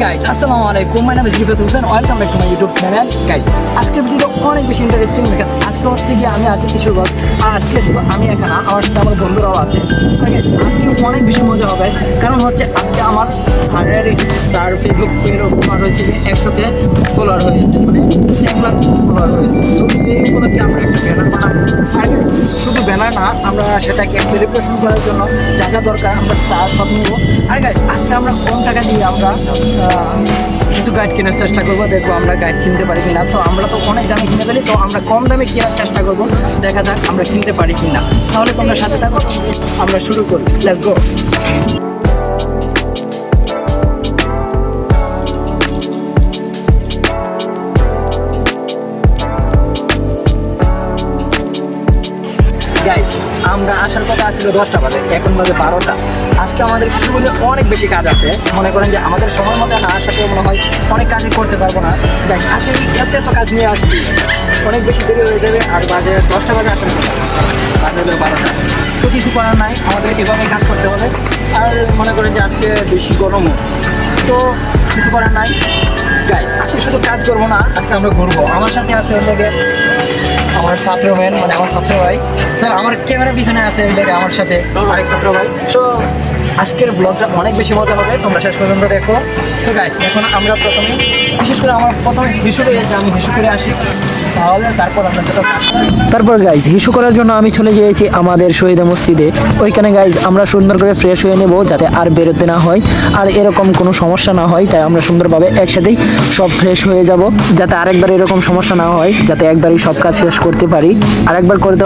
guys, assalamu alaikum. My name is Rifat Hussain. Welcome back to my YouTube channel. Guys, আজকের video অনেক বেশি interesting because আজকে হচ্ছে কি আমি আছি কিশোরগঞ্জ আর আজকে শুধু আমি এখানে আমার সাথে আমার বন্ধুরাও আছে। গাইস, আজকে অনেক বেশি মজা হবে কারণ হচ্ছে আজকে আমার স্যারের তার ফেসবুক পেজের ফলোয়ার হয়েছে 100K ফলোয়ার হয়েছে, মানে 1 লাখ ফলোয়ার হয়েছে। তো সেই উপলক্ষে আমরা একটা ব্যানার বানাবো। আর গাইস, শুধু ব্যানার না, আমরা সেটাকে সেলিব্রেশন করার জন্য যা যা দরকার আমরা তা সব নেব। আর গাইস, আজকে আমরা কম টাকা দিয়ে আমরা কিছু গাইড কেনার চেষ্টা করবো, দেখবো আমরা গাইড কিনতে পারি কিনা। তো আমরা তো অনেক দামে কিনে ফেলি, তো আমরা কম দামে কেনার চেষ্টা করবো, দেখা যাক আমরা কিনতে পারি কিনা। তাহলে তোমরা সাথে থাকো, আমরা শুরু করি, লেটস গো। গাইস, আমরা আসার কথা ছিল 10টা বাজে, এখন বাজে 12টা। আজকে আমাদের কিছুগুলো অনেক বেশি কাজ আছে, মনে করেন যে আমাদের সময় মতো না আসাতে মনে হয় অনেক কাজই করতে পারবো না। গাইস, আজকে এত কাজ নিয়ে আসছি, অনেক বেশি দেরি হয়ে যাবে। আর বাজে 10টা বাজে আসার কথা, বাজে 12টা। তো কিছু করার নাই, আমাদের এভাবে কাজ করতে হবে। আর মনে করেন যে আজকে বেশি গরমও, তো কিছু করার নাই। গাইস, আজকে শুধু কাজ করবো না, আজকে আমরা ঘুরবো। আমার সাথে আছে ওইদিকে আমার ছাত্র ম্যান, মানে আমার ছাত্র ভাই। স্যার, আমার ক্যামেরার পিছনে আছে ওইদিকে আমার সাথে আরেক ছাত্র ভাই। সো আজকের ব্লগটা অনেক বেশি মজা হবে, তোমরা শেষ পর্যন্ত দেখো। সো গাইস, এখন আমরা প্রথমে, বিশেষ করে আমার প্রথমে হিসু পেয়েছে, আমি হিসু করে আসি, তাহলে তারপর আমরা তারপর গাইজ হিসু করার জন্য আমি চলে গিয়েছি আমাদের শহীদে মসজিদে। ওইখানে গাইজ আমরা সুন্দর করে ফ্রেশ হয়ে নেব, যাতে আর বেরোতে না হয় আর এরকম কোনো সমস্যা না হয়। তাই আমরা সুন্দরভাবে একসাথেই সব ফ্রেশ হয়ে যাব, যাতে আরেকবার এরকম সমস্যা না হয়, যাতে একবারই সব কাজ শেষ করতে পারি। আরেকবার করে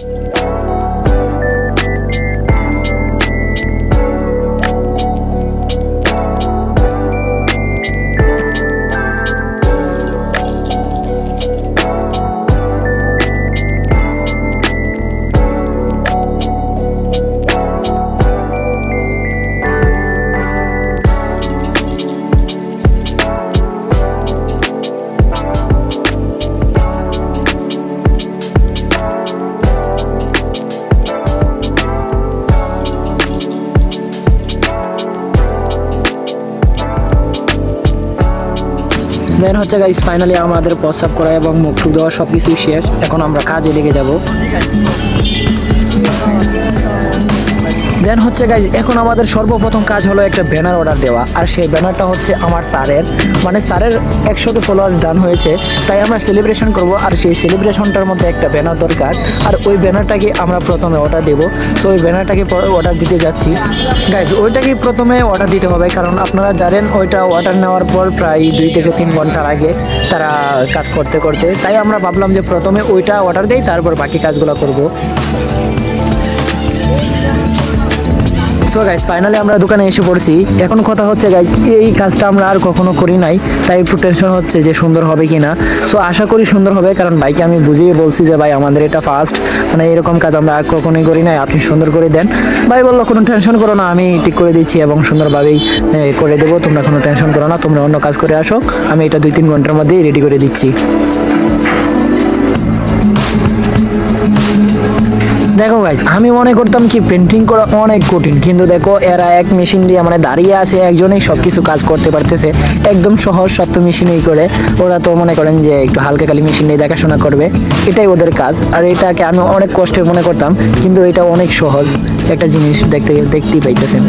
দেন হচ্ছে গাইস, ফাইনালি আমাদের প্রস্রাব করা এবং মুখ টুক দেওয়া সব কিছুই শেষ। এখন আমরা কাজে লেগে যাব। দেন হচ্ছে গাইজ, এখন আমাদের সর্বপ্রথম কাজ হলো একটা ব্যানার অর্ডার দেওয়া। আর সেই ব্যানারটা হচ্ছে আমার স্যারের, মানে স্যারের 100K ফলোয়ার ডান হয়েছে, তাই আমরা সেলিব্রেশন করব। আর সেই সেলিব্রেশনটার মধ্যে একটা ব্যানার দরকার, আর ওই ব্যানারটাকে আমরা প্রথমে অর্ডার দেবো। সো ওই ব্যানারটাকে অর্ডার দিতে যাচ্ছি। গাইজ, ওইটাকে প্রথমে অর্ডার দিতে হবে, কারণ আপনারা জানেন ওইটা অর্ডার নেওয়ার পর প্রায় 2 থেকে 3 ঘন্টার আগে তারা কাজ করতে করতে, তাই আমরা ভাবলাম যে প্রথমে ওইটা অর্ডার দেই, তারপর বাকি কাজগুলো করব। সো গাইস, ফাইনালি আমরা দোকানে এসে পড়ছি। এখন কথা হচ্ছে গাইস, এই কাজটা আমরা আর কখনো করি নাই, তাই একটু টেনশন হচ্ছে যে সুন্দর হবে কিনা। সো আশা করি সুন্দর হবে, কারণ ভাইকে আমি বুঝিয়ে বলছি যে ভাই আমাদের এটা ফার্স্ট, মানে এরকম কাজ আমরা আর কখনোই করি নাই, আপনি সুন্দর করে দেন। ভাই বললো কোনো টেনশন করো না, আমি ঠিক করে দিচ্ছি এবং সুন্দরভাবেই করে দেবো, তোমরা কোনো টেনশন করো না, তোমরা অন্য কাজ করে আসো, আমি এটা 2-3 ঘন্টার মধ্যেই রেডি করে দিচ্ছি। দেখো গাইজ, আমি মনে করতাম কি পেন্টিং করা অনেক কঠিন, কিন্তু দেখো এরা এক মেশিন দিয়ে মানে দাঁড়িয়ে আছে, একজনেই সব কিছু কাজ করতে পারতেছে, একদম সহজ সব তো মেশিনেই করে। ওরা তো মনে করেন যে একটু হালকা খালি মেশিন নিয়ে দেখাশোনা করবে, এটাই ওদের কাজ। আর এটাকে আমি অনেক কষ্টের মনে করতাম, কিন্তু এটা অনেক সহজ একটা জিনিস, দেখতেই পাইতেছেন।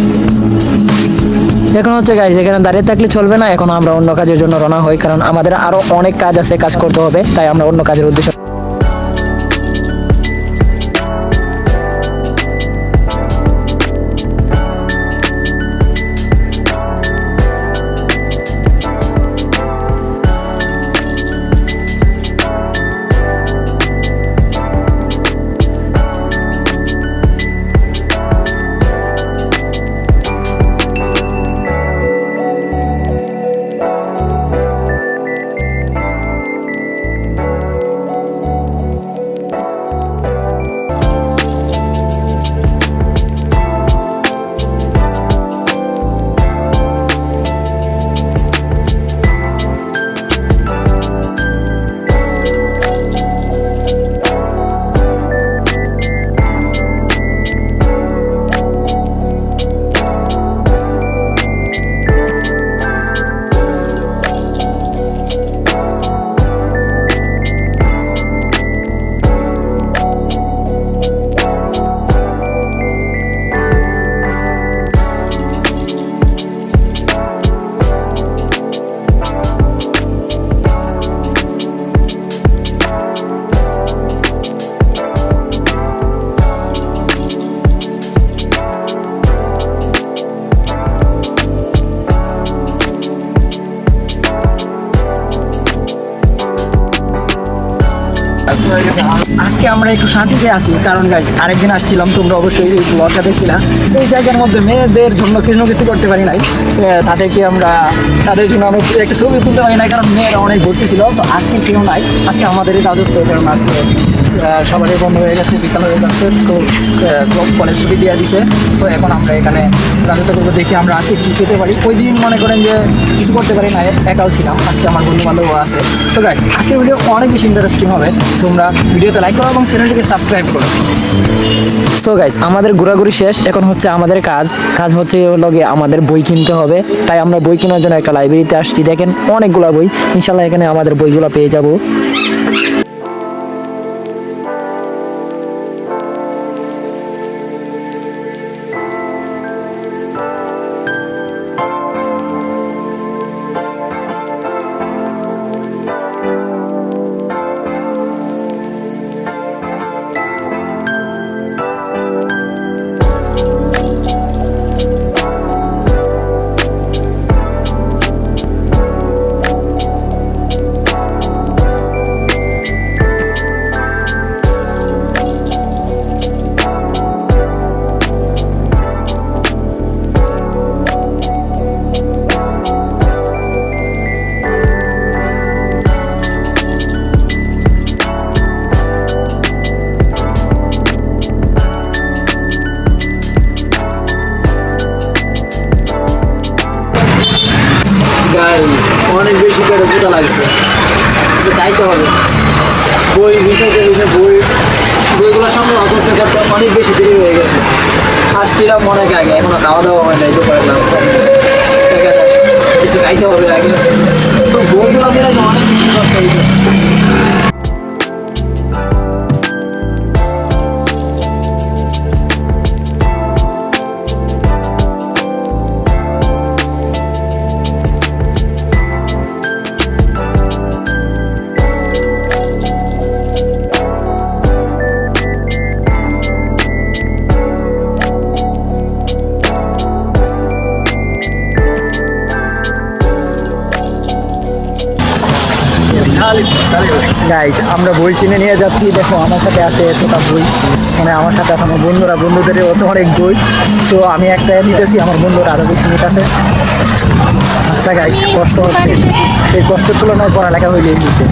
এখন হচ্ছে গাইজ, এখানে দাঁড়িয়ে থাকলে চলবে না, এখন আমরা অন্য কাজের জন্য রওনা হই, কারণ আমাদের আরো অনেক কাজ আছে, কাজ করতে হবে, তাই আমরা অন্য কাজের উদ্দেশ্যে আজকে আমরা একটু শান্তিতে আছি, কারণ গাইজ আরেকদিন আসছিলাম, তোমরা অবশ্যই এই ব্লগটা দেখছিলাম। এই জায়গার মধ্যে মেয়েদের জন্য কিছু করতে পারি নাই, তাদের জন্য আমরা একটা ছবি তুলতে পারি নাই, কারণ মেয়েরা অনেক ঘুরতে ছিল। তো আজকে কেউ নাই, আজকে আমাদের এই রাজত্ব, কারণ আজকে সবারই বন্ধ হয়ে গেছে, বিকাল হয়ে যাচ্ছে। তো কলেজ ছুটি দিয়ে দিছে। তো এখন আমরা এখানে রাজত্ব করবো, দেখি আমরা আজকে কী খেতে পারি। ওই দিন মনে করেন যে কিছু করতে পারি না, একাও ছিলাম। আজকে আমার বন্ধু বান্ধবও আছে। সো গাইস, আজকের ভিডিও অনেক বেশি ইন্টারেস্টিং হবে। তোমরা ভিডিওতে লাইক করো এবং চ্যানেলটিকে সাবস্ক্রাইব করো। সো গাইস, আমাদের ঘোরাঘুরি শেষ। এখন হচ্ছে আমাদের কাজ হচ্ছে লগে আমাদের বই কিনতে হবে। তাই আমরা বই কেনার জন্য একটা লাইব্রেরিতে আসছি। দেখেন অনেকগুলো বই, ইনশাল্লাহ এখানে আমাদের বইগুলো পেয়ে যাবো। গাইস, অনেক বেশি করে জুতা লাগছে, কিছু খাইতে হবে। বই বিষয়টা বইগুলোর সঙ্গে করতে করতে অনেক বেশি দেরি হয়ে গেছে। আসছিলাম অনেক আগে, এখনো খাওয়া দাওয়া হয় নাই, দুপুরে লাঞ্চ কিছু খাইতে হবে আগে। সো বইগুলো মিলে অনেক বেশি কষ্ট হয়েছে। গাইস, আমরা বই কিনে নিয়ে যাচ্ছি। দেখো আমার সাথে আছে এতটা বই, মানে আমার সাথে আছে আমার বন্ধুদের অনেক বই। তো আমি একটা নিতেছি, আমার বন্ধুরা আরও বেশি নিতেছে। আচ্ছা গাইস, কষ্ট হচ্ছে, সেই কষ্টের তুলনায় পড়ালেখা হইলেই নিচ্ছে।